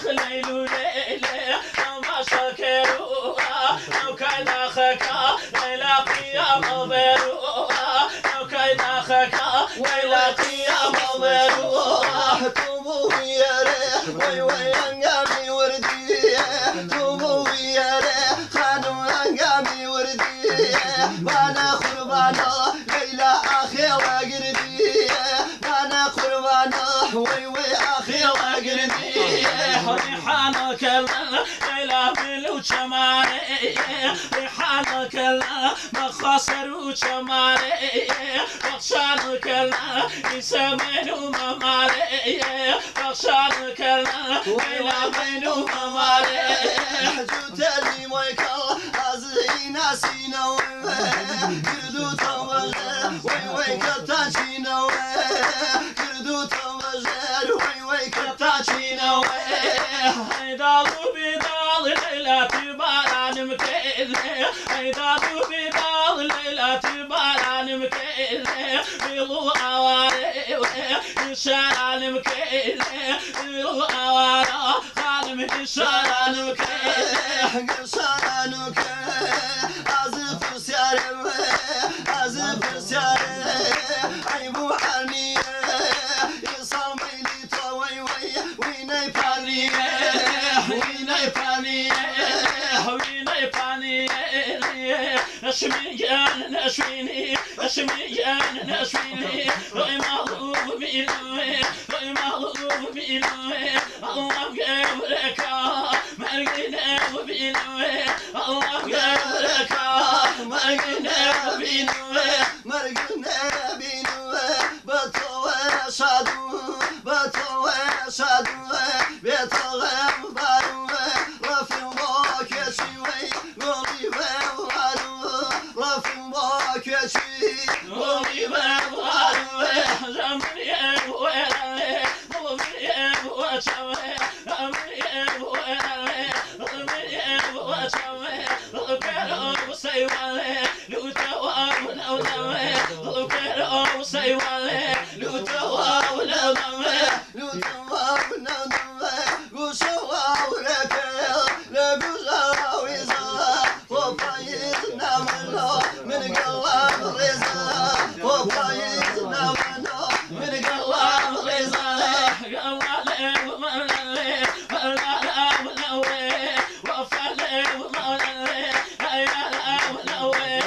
خليل ليلة ما شكروها لو كان خكا ليلى قيام ضروها لو كان خكا ليلى قيام ضروها توبوا يا ريح وي وي انقامي وردي توبوا يا ريح خانوا انقامي وردي وانا قربانه ليلى اخي وقردي وانا قربانه وي وي اخي وقردي ريحانك ليلى بلو شمالي ريحانك ما خسروا شمالي بخشانك يسمين وممالي بخشانك ليلى بين وممالي جوت لي ويكل ازينا سينا كردو توغل وي وي كتاشينا كردو توغل وي وي كتاشينا هيدالو بيدال ليلى تباران مكيلة هيدالو بيدال ليلى تباران مكيلة بيلو عواري يشاران مكيلة بيلو عواري خانم يشاران مكيلة قرصانك ازف سيارم ازف سيارم عيبو حني يصمي لي طوي وي ويني باني ويني باني ويني باني نشميان نشويني نشميان نشويني رأي مغلوب بينوي رأي مغلوب بينوي الله قبرك مرقنا بينوي الله قبرك مرقنا بينوي مرقنا بينوي بطوة صادو بطوة صادو بطوة بارو رفي الله كشوي قولي بوارو رفي الله كشوي قولي بوارو زمري ولا ضمري وشوي زمري ولا ضمري وشوي ذكر وسيوالي لو تواب لو دمي ذكر وسيوالي لو تواب لو دمي لو تواب لو دمي وشوا وركل لقوزا ويزا وفايزنا منو من قلب رزا وفايزنا منو من قلب رزا قلالي وملالي فلالي ولوي وفالي وملالي هيالا ولوي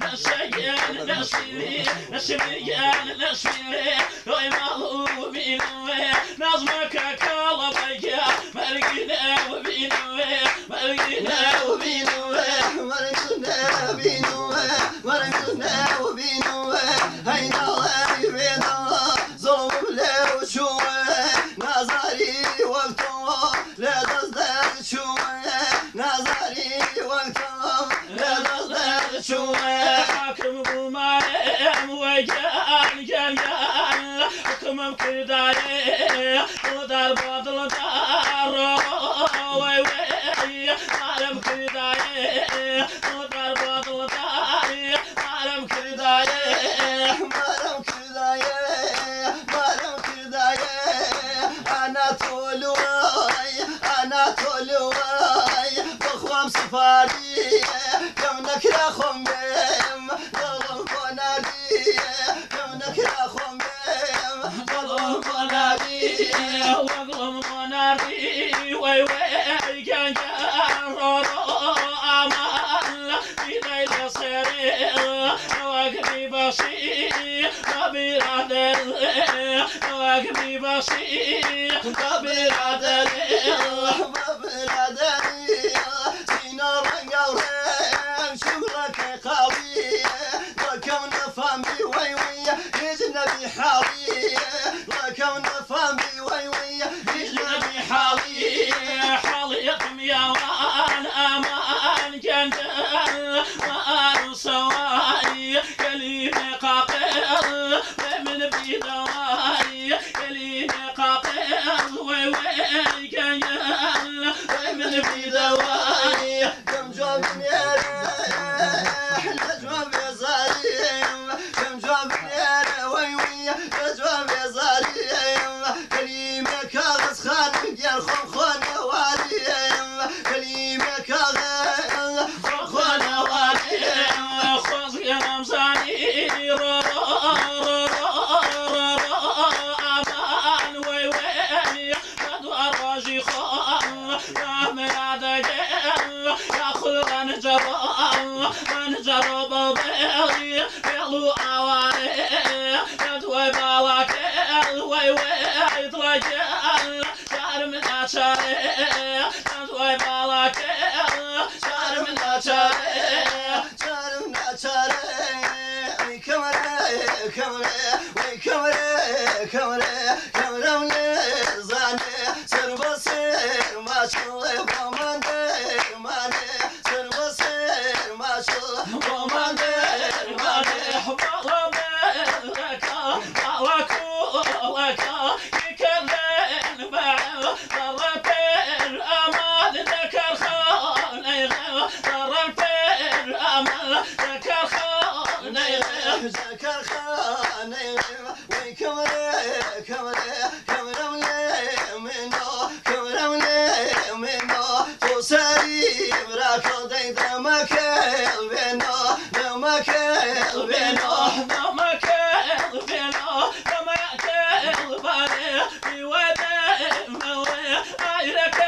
نشيان نشيني نشميان نشميني روي مغلوب بينوي نظمك كالبيا مرقنا وبينوي مرقنا وبينوي مرقنا بينوي مرقنا وبينوي هينا الله بينا ظلم لو شوي نظري وقته لا تصدق شوي نظري وقته لا تصدق شوي حاكم بومارم وجان جان حكم كرداري ودار بدل دار وي وي عالم كرداري ودار بدل دار عالم كرداري مرم كرداي مرم كرداي انا تولوي انا تولوي بخوام سفاري كم نكره خمم ظلم قنادي كم نكره خمم ظلم قنادي واظلم قنادي وي وي جان امان في ليل صرير وقفي بشير ببرادر وقفي بشير ببرادر ببرادر سينا رنقورين شغلك قوي لكم نفهمي وي وي يجنا بحالي لكم نفهمي وي وي يجنا بحالي حالي يا وان امان جندل وان سواي كلمه قاقل من بيدواي كلمه قاقل وي وي جندل من بيدواي كم جواب احنا جواب يا ظالم كم جواب وي وي جواب يا ظالم كلمه كاغز خان ديال خون من جرب بيلي بيلو عواري يدوي بالاك وي وي تلاجل شعر من أشاري يدوي بالاك شعر من أشاري شعر من أشاري كمرة ونزاني سر بصير ما شاء الله بمان دير ماني سر بصير ما شاء الله بمان دير ماني بالله بيلك بالك يكلن بعد ضرب الأمل ذكر خاني ضرب الأمل ذكر خاني ذكر خاني وي كمرة منو توسري براكو دي دمك البينو دمك البينو دمك البينو دمك البينو في ودي موي عيرك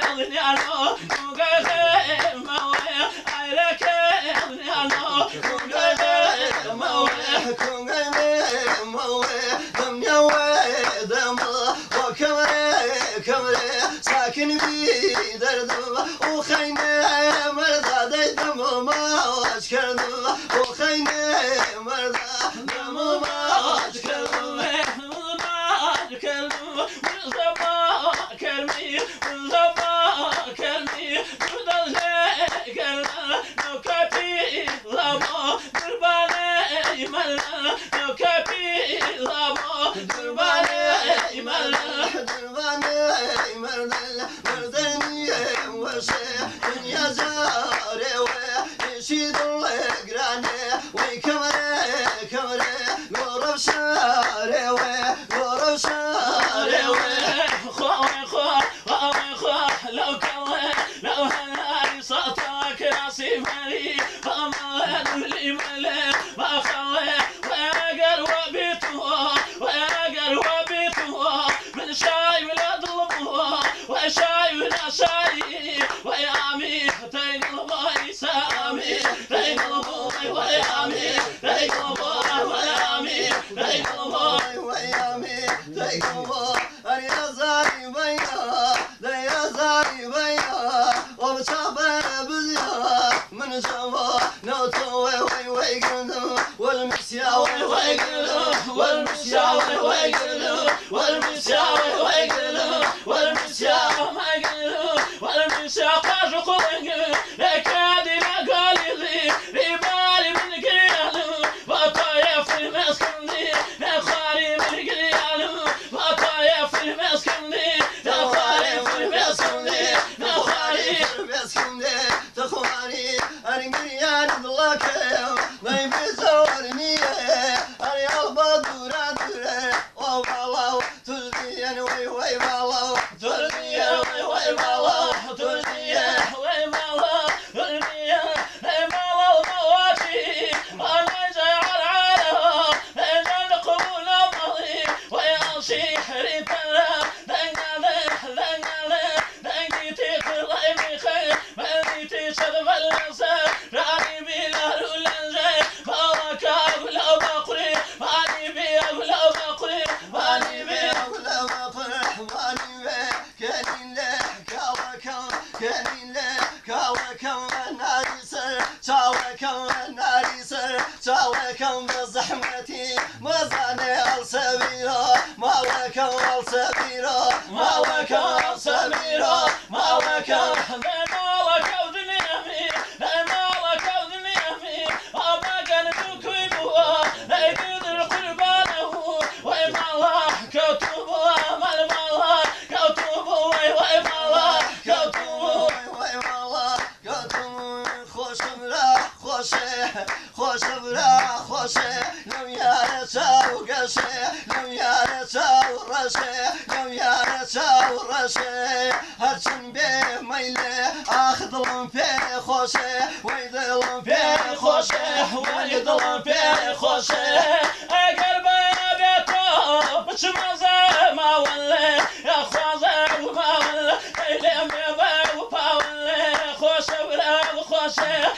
النيانو مغير موي عيرك النيانو مغير موي كمرة ساكن بي دردم وخيمة مرضى دي دم ما واشكردم وخيمة مرضى دم ما واشكردم دنيا زاري ويشيد القراني وي كمرة غرب شاري غرب شاري لو كان لو هنالي صوتك نصيب لي فما لي ملك ما خلي وياقر وبيته من شاي ولا ظلمه وشاي ولا شاي ويامي تقلبي سامي تقلبي ويامي تقلبي ويامي تقلبي ويامي تقلبي يا زاري بيا وبشابه بزيا من شافه نوتو وي قلو والمسياوي وي قلو والمسياوي وي قلو والمسياوي وي قلو والمسياوي ما قلو والمسياوي قاش قلنق لكادي لقالي لي ريبالي من قيالو بطايا في المسكني نخاري من قيالو بطايا في المسكني نخاري في المسكني نخاري تخواني أرقريان ضلك ضيب زورني أري البدورة وبالله تلديا وي بالله تلديا وي بالله تلديا وي بالله تلديا وي بالله مواتي أنا جعل عالها أنا القبول مضي ويا حريت كم بزحمتي مزاني السبيرة ما لكم السبيرة ما لكم السبيرة ما لكم خوش برا خوشه لو یار چاو گشه لو یار چاو رشه لو یار چاو رشه هرچن به میله آخدلم پی خوشه وی دلم پی خوشه وی دلم پی خوشه اگر به تو بچمازه ما وله یا خوازه ما وله ایلم به و پاوله خوش برا خوشه